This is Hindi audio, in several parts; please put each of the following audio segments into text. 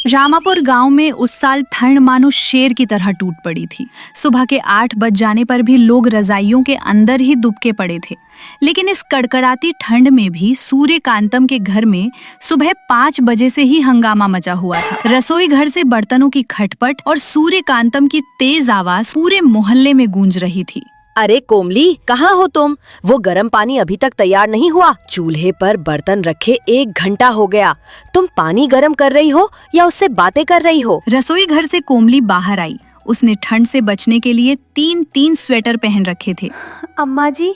रामापुर गांव में उस साल ठंड मानो शेर की तरह टूट पड़ी थी। सुबह के 8 बज जाने पर भी लोग रजाइयों के अंदर ही दुबके पड़े थे। लेकिन इस कड़कड़ाती ठंड में भी सूर्यकांतम के घर में सुबह 5 बजे से ही हंगामा मचा हुआ था। रसोई घर से बर्तनों की खटपट और सूर्यकांतम की तेज आवाज पूरे मोहल्ले में गूंज रही थी। अरे कोमली, कहाँ हो तुम? वो गर्म पानी अभी तक तैयार नहीं हुआ। चूल्हे पर बर्तन रखे 1 घंटा हो गया। तुम पानी गर्म कर रही हो या उससे बातें कर रही हो? रसोई घर से कोमली बाहर आई। उसने ठंड से बचने के लिए 3 स्वेटर पहन रखे थे। अम्मा जी,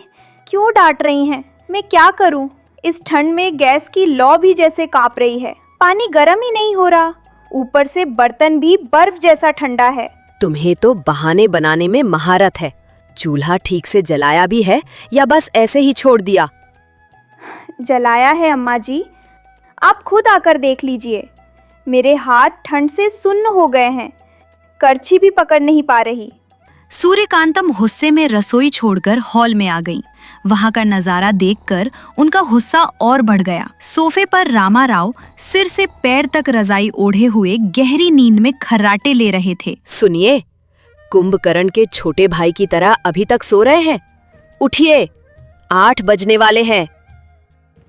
क्यों डांट रही हैं? मैं क्या करूं? इस ठंड में गैस की लौ भी जैसे कांप रही है। पानी गर्म ही नहीं हो रहा, ऊपर से बर्तन भी बर्फ जैसा ठंडा है। तुम्हें तो बहाने बनाने में महारत है। चूल्हा ठीक से जलाया भी है या बस ऐसे ही छोड़ दिया? जलाया है अम्मा जी, आप खुद आकर देख लीजिए। मेरे हाथ ठंड से सुन्न हो गए हैं, करछी भी पकड़ नहीं पा रही। सूर्यकांतम गुस्से में रसोई छोड़कर हॉल में आ गईं। वहां का नजारा देखकर उनका गुस्सा और बढ़ गया। सोफे पर रामाराव सिर से पैर तक रजाई ओढ़े हुए गहरी नींद में खर्राटे ले रहे थे। सुनिए, कुंभकर्ण के छोटे भाई की तरह अभी तक सो रहे हैं? उठिए, 8 बजने वाले हैं।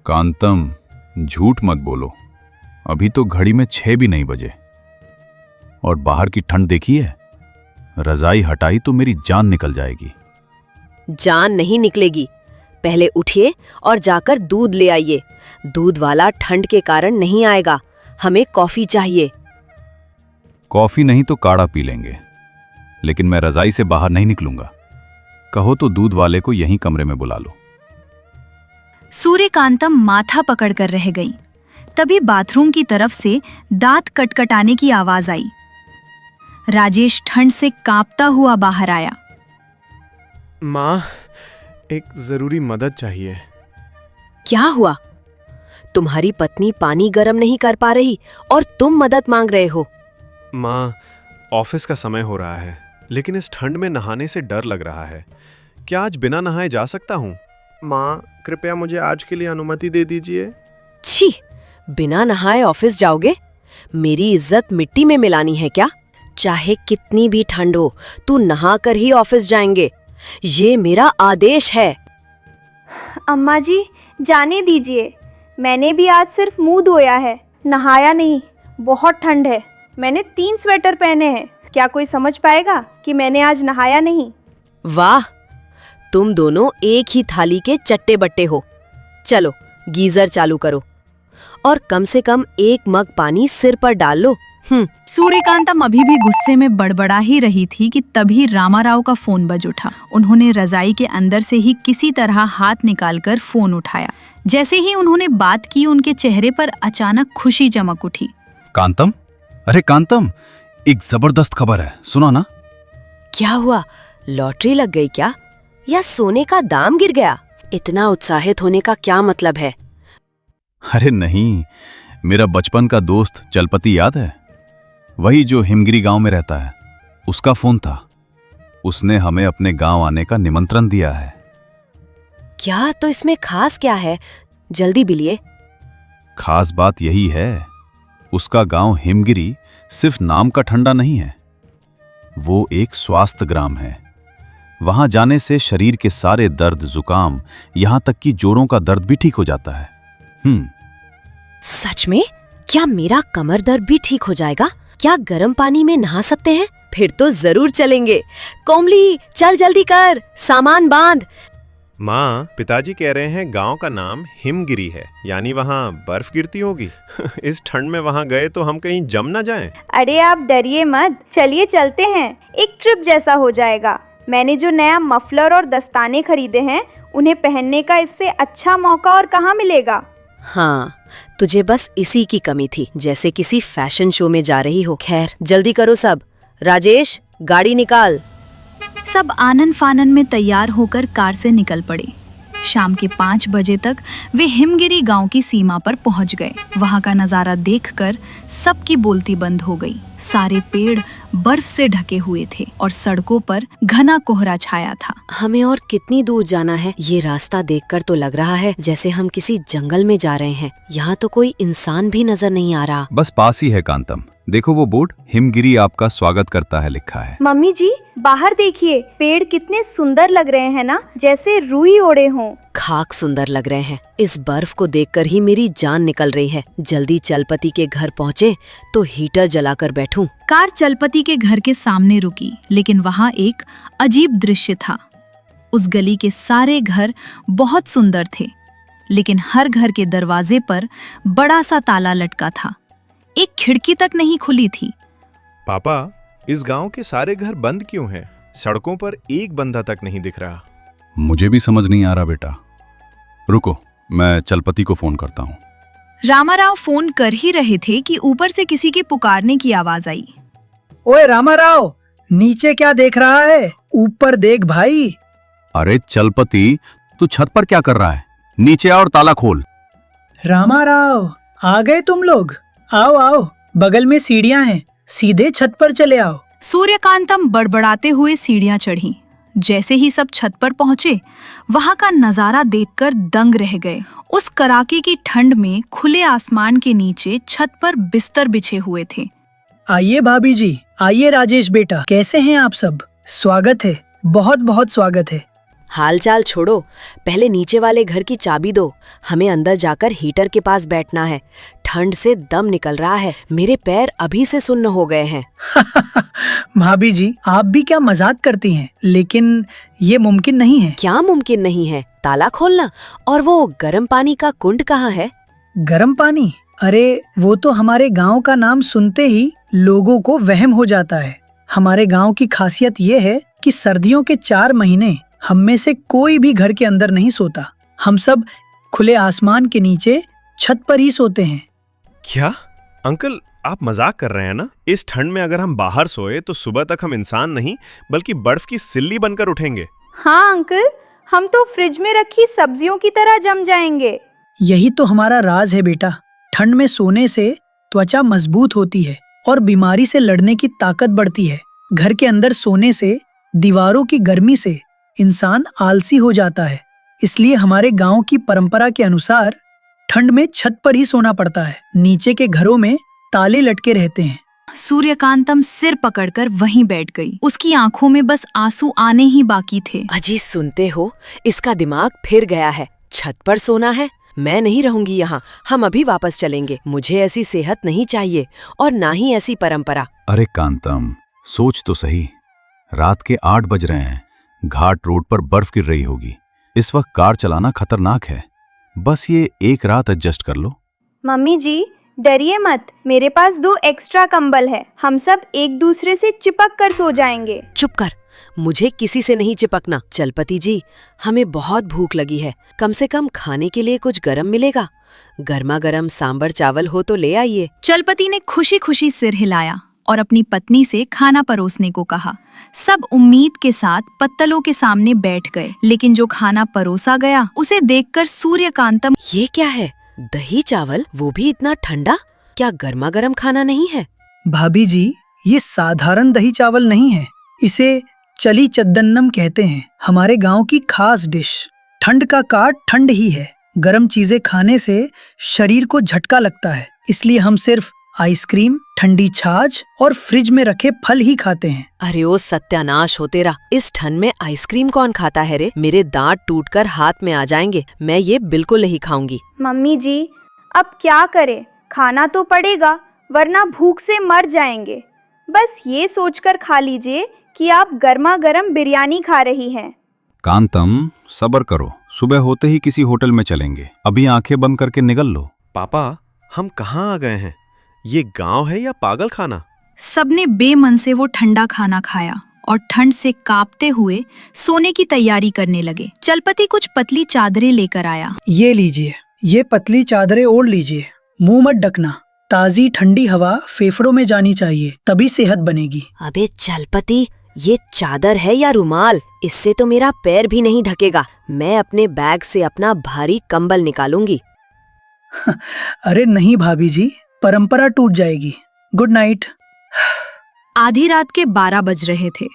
कांतम, झूठ मत बोलो। अभी तो घड़ी में 6 भी नहीं बजे। और बाहर की ठंड देखी है? रजाई हटाई तो मेरी जान निकल जाएगी। जान नहीं निकलेगी। पहले उठिए और जाकर दूध ले आइए। दूध वाला ठंड के कारण नहीं आएगा। हमें कॉफी चाहिए। कॉफी नहीं तो काढ़ा पी लेंगे, लेकिन मैं रजाई से बाहर नहीं निकलूंगा। कहो तो दूध वाले को यहीं कमरे में बुला लो। सूर्यकांतम माथा पकड़कर रह गई। तभी बाथरूम की तरफ से दांत कटकटाने की आवाज आई। राजेश ठंड से कांपता हुआ बाहर आया। माँ, एक जरूरी मदद चाहिए। क्या हुआ? तुम्हारी पत्नी पानी गर्म नहीं कर पा रही और तुम मदद मांग रहे हो? माँ, ऑफिस का समय हो रहा है, लेकिन इस ठंड में नहाने से डर लग रहा है। क्या आज बिना नहाए जा सकता हूँ? माँ, कृपया मुझे आज के लिए अनुमति दे दीजिए। छी, बिना नहाए ऑफिस जाओगे? मेरी इज्जत मिट्टी में मिलानी है क्या? चाहे कितनी भी ठंड हो, तू नहा कर ही ऑफिस जाएंगे। ये मेरा आदेश है। अम्मा जी, जाने दीजिए। मैंने भी आज सिर्फ मुंह धोया है, नहाया नहीं। बहुत ठंड है, मैंने 3 स्वेटर पहने हैं। क्या कोई समझ पाएगा कि मैंने आज नहाया नहीं? वाह, तुम दोनों एक ही थाली के चट्टे बट्टे हो। चलो गीजर चालू करो और कम से कम 1 मग पानी सिर पर डाल लो। सूर्यकांतम अभी भी गुस्से में बड़बड़ा ही रही थी कि तभी रामाराव का फोन बज उठा। उन्होंने रजाई के अंदर से ही किसी तरह हाथ निकालकर फोन उठाया। जैसे ही उन्होंने बात की, उनके चेहरे पर अचानक खुशी चमक उठी। कांतम, अरे कांतम, एक जबरदस्त खबर है, सुना ना? क्या हुआ? लॉटरी लग गई क्या? या सोने का दाम गिर गया? इतना उत्साहित होने का क्या मतलब है? अरे नहीं, मेरा बचपन का दोस्त चलपति याद है? वही जो हिमगिरी गांव में रहता है, उसका फोन था। उसने हमें अपने गांव आने का निमंत्रण दिया है। क्या? तो इसमें खास क्या है? जल्दी बिलिए। खास बात यही है, उसका गांव हिमगिरी सिर्फ नाम का ठंडा नहीं है, वो एक स्वास्थ्य ग्राम है। वहां जाने से शरीर के सारे दर्द, जुकाम, यहां तक कि जोड़ों का दर्द भी ठीक हो जाता है। सच में? क्या मेरा कमर दर्द भी ठीक हो जाएगा? क्या गर्म पानी में नहा सकते हैं? फिर तो जरूर चलेंगे। कोमली, चल जल्दी कर, सामान बांध। माँ, पिताजी कह रहे हैं गांव का नाम हिमगिरी है, यानी वहाँ बर्फ गिरती होगी। इस ठंड में वहाँ गए तो हम कहीं जम ना जाएं। अरे आप डरिए मत, चलिए चलते हैं। एक ट्रिप जैसा हो जाएगा। मैंने जो नया मफलर और दस्ताने खरीदे हैं, उन्हें पहनने का इससे अच्छा मौका और कहाँ मिलेगा। हाँ, तुझे बस इसी की कमी थी, जैसे किसी फैशन शो में जा रही हो। खैर, जल्दी करो सब। राजेश, गाड़ी निकाल। सब आनन फानन में तैयार होकर कार से निकल पड़े। शाम के 5 बजे तक वे हिमगिरी गांव की सीमा पर पहुंच गए। वहां का नजारा देखकर सबकी बोलती बंद हो गई। सारे पेड़ बर्फ से ढके हुए थे और सड़कों पर घना कोहरा छाया था। हमें और कितनी दूर जाना है? ये रास्ता देखकर तो लग रहा है जैसे हम किसी जंगल में जा रहे हैं। यहाँ तो कोई इंसान भी नजर नहीं आ रहा। बस पास ही है कांतम। देखो वो बोर्ड, हिमगिरी आपका स्वागत करता है लिखा है। मम्मी जी बाहर देखिए, पेड़ कितने सुंदर लग रहे हैं ना, जैसे रुई ओढ़े हों। खाक सुंदर लग रहे हैं। इस बर्फ को देखकर ही मेरी जान निकल रही है। जल्दी चलपति के घर पहुँचे तो हीटर जलाकर बैठूं। कार चलपति के घर के सामने रुकी, लेकिन वहाँ एक अजीब दृश्य था। उस गली के सारे घर बहुत सुंदर थे, लेकिन हर घर के दरवाजे पर बड़ा सा ताला लटका था। एक खिड़की तक नहीं खुली थी। पापा, इस गांव के सारे घर बंद क्यों हैं? सड़कों पर एक बंदा तक नहीं दिख रहा। मुझे भी समझ नहीं आ रहा बेटा। रुको, मैं चलपति को फोन करता हूँ। रामाराव फोन कर ही रहे थे कि ऊपर से किसी के पुकारने की आवाज आई। ओए रामाराव, नीचे क्या देख रहा है? ऊपर देख भाई। अरे चलपति, तू छत पर क्या कर रहा है? नीचे आ और ताला खोल। रामाराव, आ गए तुम लोग? आओ आओ, बगल में सीढ़ियां हैं, सीधे छत पर चले आओ। सूर्यकांतम बड़बड़ाते हुए सीढ़ियां चढ़ी। जैसे ही सब छत पर पहुंचे, वहां का नजारा देखकर दंग रह गए। उस कड़ाके की ठंड में खुले आसमान के नीचे छत पर बिस्तर बिछे हुए थे। आइए भाभी जी, आइए राजेश बेटा, कैसे हैं आप सब? स्वागत है, बहुत बहुत स्वागत है। हालचाल छोड़ो, पहले नीचे वाले घर की चाबी दो। हमें अंदर जाकर हीटर के पास बैठना है। ठंड से दम निकल रहा है। मेरे पैर अभी से सुन्न हो गए हैं। भाभी जी, आप भी क्या मजाक करती हैं? लेकिन ये मुमकिन नहीं है। क्या मुमकिन नहीं है? ताला खोलना। और वो गर्म पानी का कुंड कहाँ है? गर्म पानी? अरे वो तो हमारे गांव का नाम सुनते ही लोगों को वहम हो जाता है। हमारे गांव की खासियत ये है कि सर्दियों के 4 महीने हम में से कोई भी घर के अंदर नहीं सोता। हम सब खुले आसमान के नीचे छत पर ही सोते हैं। क्या अंकल, आप मजाक कर रहे हैं ना? इस ठंड में अगर हम बाहर सोए तो सुबह तक हम इंसान नहीं बल्कि बर्फ की सिल्ली बनकर उठेंगे। हाँ अंकल, हम तो फ्रिज में रखी सब्जियों की तरह जम जाएंगे। यही तो हमारा राज है बेटा। ठंड में सोने से त्वचा मजबूत होती है और बीमारी से लड़ने की ताकत बढ़ती है। घर के अंदर सोने से दीवारों की गर्मी से इंसान आलसी हो जाता है। इसलिए हमारे गांव की परंपरा के अनुसार ठंड में छत पर ही सोना पड़ता है। नीचे के घरों में ताले लटके रहते हैं। सूर्यकांतम सिर पकड़कर वहीं बैठ गई। उसकी आंखों में बस आंसू आने ही बाकी थे। अजी सुनते हो, इसका दिमाग फिर गया है। छत पर सोना है? मैं नहीं रहूंगी यहाँ। हम अभी वापस चलेंगे। मुझे ऐसी सेहत नहीं चाहिए और ना ही ऐसी परंपरा। अरे कांतम, सोच तो सही। रात के 8 बज रहे हैं। घाट रोड पर बर्फ गिर रही होगी। इस वक्त कार चलाना खतरनाक है। बस ये एक रात एडजस्ट कर लो। मम्मी जी डरिए मत, मेरे पास 2 एक्स्ट्रा कंबल है। हम सब एक दूसरे से चिपक कर सो जाएंगे। चुप कर, मुझे किसी से नहीं चिपकना। चलपति जी, हमें बहुत भूख लगी है। कम से कम खाने के लिए कुछ गरम मिलेगा? गर्मा गर्म सांबर चावल हो तो ले आइए। चलपति ने खुशी खुशी सिर हिलाया और अपनी पत्नी से खाना परोसने को कहा। सब उम्मीद के साथ पत्तलों के सामने बैठ गए, लेकिन जो खाना परोसा गया उसे देखकर सूर्यकांतम। ये क्या है? दही चावल, वो भी इतना ठंडा? क्या गर्मा गर्म खाना नहीं है? भाभी जी, ये साधारण दही चावल नहीं है। इसे चली चद्दन्नम कहते हैं। हमारे गांव की खास डिश। ठंड का काट ठंड ही है। गर्म चीजें खाने से शरीर को झटका लगता है, इसलिए हम सिर्फ आइसक्रीम, ठंडी छाछ और फ्रिज में रखे फल ही खाते हैं। अरे ओ सत्यानाश हो तेरा! इस ठंड में आइसक्रीम कौन खाता है रे? मेरे दांत टूटकर हाथ में आ जाएंगे। मैं ये बिल्कुल नहीं खाऊंगी। मम्मी जी अब क्या करें, खाना तो पड़ेगा वरना भूख से मर जाएंगे। बस ये सोचकर खा लीजिए कि आप गर्मा गर्म बिरयानी खा रही हैं। कांतम, सब्र करो। सुबह होते ही किसी होटल में चलेंगे। अभी आंखें बंद करके निकल लो। पापा, हम कहाँ आ गए हैं? ये गांव है या पागल खाना? सबने बेमन से वो ठंडा खाना खाया और ठंड से कांपते हुए सोने की तैयारी करने लगे। चलपति कुछ पतली चादरें लेकर आया। ये लीजिए, ये पतली चादरें ओढ़ लीजिए। मुंह मत ढकना। ताजी ठंडी हवा फेफड़ों में जानी चाहिए, तभी सेहत बनेगी। अबे चलपति, ये चादर है या रुमाल? इससे तो मेरा पैर भी नहीं ढकेगा। मैं अपने बैग से अपना भारी कंबल निकालूंगी। अरे नहीं भाभी जी, परंपरा टूट जाएगी। Good night. आधी रात के 12 बज रहे थे।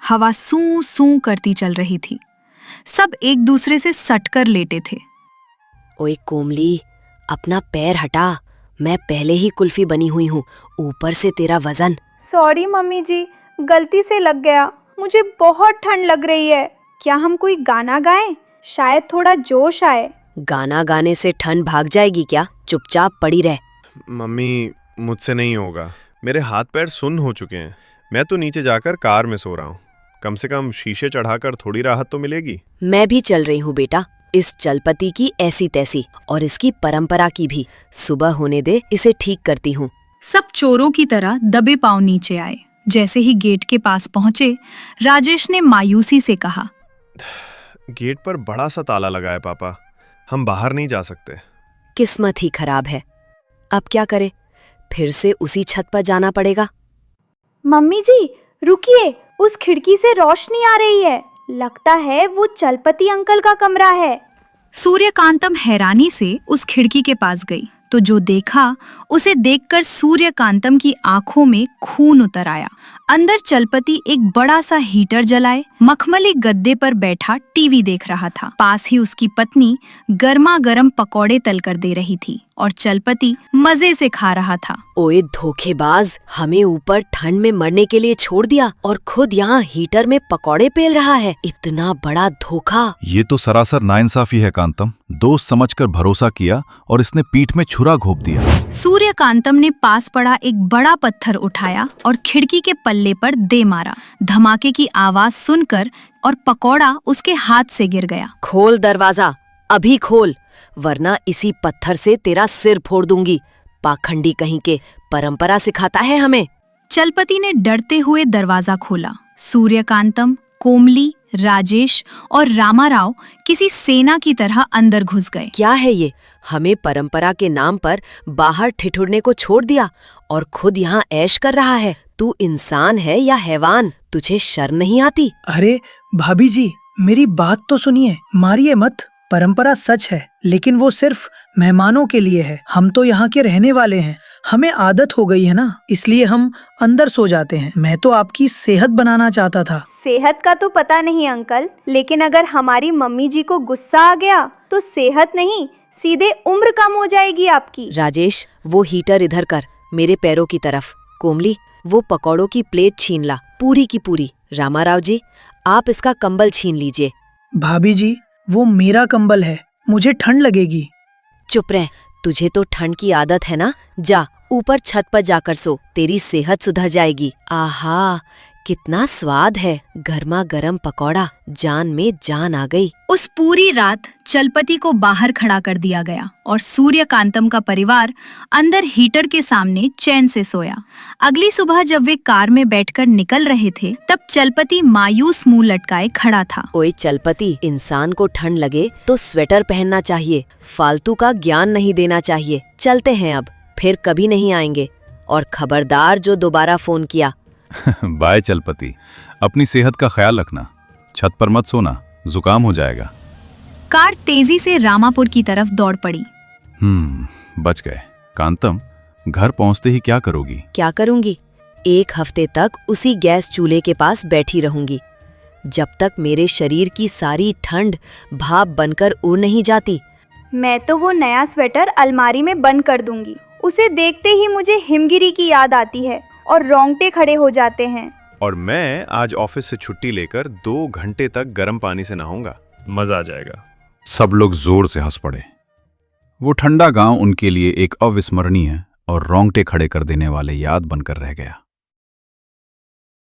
हवा सूं सूं करती चल रही थी। सब एक दूसरे से सटकर लेटे थे। ओए कोमली, अपना पैर हटा। मैं पहले ही कुल्फी बनी हुई हूँ, ऊपर से तेरा वजन। सॉरी मम्मी जी, गलती से लग गया। मुझे बहुत ठंड लग रही है। क्या हम कोई गाना गाएं? शायद थोड़ा जोश आए। गाना गाने से ठंड भाग जाएगी क्या? चुपचाप पड़ी रह। मम्मी, मुझसे नहीं होगा। मेरे हाथ पैर सुन्न हो चुके हैं। मैं तो नीचे जाकर कार में सो रहा हूँ। कम से कम शीशे चढ़ाकर थोड़ी राहत तो मिलेगी। मैं भी चल रही हूँ बेटा, इस चलपति की ऐसी तैसी और इसकी परंपरा की भी। सुबह होने दे, इसे ठीक करती हूँ। सब चोरों की तरह दबे पांव नीचे आए। जैसे ही गेट के पास पहुंचे, राजेश ने मायूसी से कहा, गेट पर बड़ा सा ताला लगा है पापा, हम बाहर नहीं जा सकते। किस्मत ही खराब है। अब क्या करे? फिर से उसी छत पर जाना पड़ेगा। मम्मी जी रुकिए, उस खिड़की से रोशनी आ रही है। लगता है वो चलपति अंकल का कमरा है। सूर्यकांतम हैरानी से उस खिड़की के पास गई तो जो देखा उसे देखकर सूर्यकांतम की आंखों में खून उतर आया। अंदर चलपति एक बड़ा सा हीटर जलाए मखमली गद्दे पर बैठा टीवी देख रहा था। पास ही उसकी पत्नी गर्मा गर्म पकौड़े तल कर दे रही थी और चलपति मजे से खा रहा था। ओए धोखेबाज, हमें ऊपर ठंड में मरने के लिए छोड़ दिया और खुद यहाँ हीटर में पकौड़े पेल रहा है। इतना बड़ा धोखा। ये तो सरासर नाइंसाफी है कांतम। दोस्त समझकर भरोसा किया और इसने पीठ में छुरा घोंप दिया। सूर्यकांतम ने पास पड़ा एक बड़ा पत्थर उठाया और खिड़की के पल्ले पर दे मारा। धमाके की आवाज सुनकर और पकौड़ा उसके हाथ से गिर गया। खोल दरवाजा, अभी खोल, वरना इसी पत्थर से तेरा सिर फोड़ दूंगी। पाखंडी कहीं के, परंपरा सिखाता है हमें। चलपति ने डरते हुए दरवाजा खोला। सूर्यकांतम, कोमली, राजेश और रामाराव किसी सेना की तरह अंदर घुस गए। क्या है ये? हमें परंपरा के नाम पर बाहर ठिठुरने को छोड़ दिया और खुद यहाँ ऐश कर रहा है। तू इंसान है या हैवान? तुझे शर्म नहीं आती? अरे भाभी जी, मेरी बात तो सुनिए, मारिए मत। परंपरा सच है, लेकिन वो सिर्फ मेहमानों के लिए है। हम तो यहाँ के रहने वाले हैं। हमें आदत हो गई है ना, इसलिए हम अंदर सो जाते हैं। मैं तो आपकी सेहत बनाना चाहता था। सेहत का तो पता नहीं अंकल, लेकिन अगर हमारी मम्मी जी को गुस्सा आ गया तो सेहत नहीं, सीधे उम्र कम हो जाएगी आपकी। राजेश, वो हीटर इधर कर, मेरे पैरों की तरफ। कोमली, वो पकौड़ों की प्लेट छीन ला, पूरी की पूरी। रामाराव जी, आप इसका कंबल छीन लीजिए। भाभी जी, वो मेरा कंबल है, मुझे ठंड लगेगी। चुप रह, तुझे तो ठंड की आदत है ना। जा ऊपर छत पर जाकर सो, तेरी सेहत सुधर जाएगी। आहा, कितना स्वाद है, गर्मा गर्म पकौड़ा। जान में जान आ गई। उस पूरी रात चलपति को बाहर खड़ा कर दिया गया और सूर्यकांतम का परिवार अंदर हीटर के सामने चैन से सोया। अगली सुबह जब वे कार में बैठकर निकल रहे थे तब चलपति मायूस मुंह लटकाए खड़ा था। ओए चलपति, इंसान को ठंड लगे तो स्वेटर पहनना चाहिए, फालतू का ज्ञान नहीं देना चाहिए। चलते हैं अब, फिर कभी नहीं आएंगे। और खबरदार जो दोबारा फोन किया। बाय चलपति, अपनी सेहत का ख्याल रखना। छत पर मत सोना, जुकाम हो जाएगा। कार तेजी से रामापुर की तरफ दौड़ पड़ी। बच गए। कांतम, घर पहुंचते ही क्या करोगी? क्या करूंगी? 1 हफ्ते तक उसी गैस चूल्हे के पास बैठी रहूंगी, जब तक मेरे शरीर की सारी ठंड भाप बनकर उड़ नहीं जाती। मैं तो वो नया स्वेटर अलमारी में बंद कर दूंगी। उसे देखते ही मुझे हिमगिरी की याद आती है और रोंगटे खड़े हो जाते हैं। और मैं आज ऑफिस से छुट्टी लेकर 2 घंटे तक गर्म पानी से नहाऊंगा। मजा आ जाएगा। सब लोग जोर से हंस पड़े। वो ठंडा गांव उनके लिए एक अविस्मरणीय और रोंगटे खड़े कर देने वाले याद बनकर रह गया।